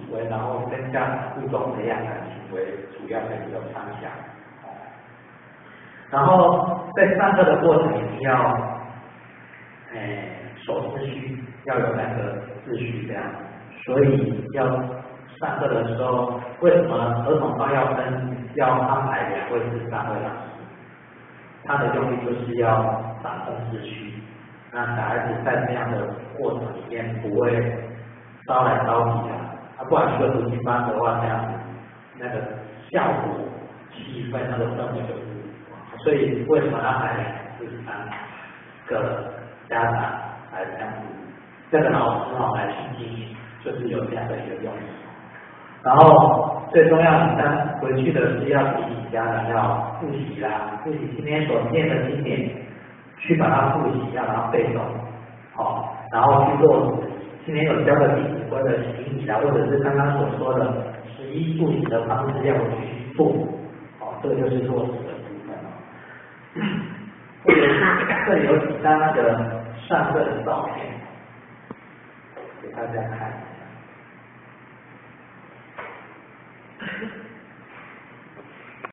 行为，然后跟家长互动培养的行为主要的一个方向。然后在上课的过程一定要，守秩序，要有那个秩序这样。所以要上课的时候，为什么儿童班要安排2位至3位老师？他的用意就是要掌控秩序，让小孩子在这样的过程里面不会招来招去不然一个读经班的话，这样子那个效果、气氛、那个氛围就是，所以为什么安排2至3个家长来这样子，这个老师来去经营，就是有这样的一个用意。然后最重要的，回去的是要提醒家长要复习啦，复习今天所念的经典，去把它复习，要把它背诵，然后去做今天有教的弟子规的行礼啦，或者是刚刚所说的11复习的方式要去做，这个就是落实的部分或者是这里有几张那个上课的照片，给大家看一下。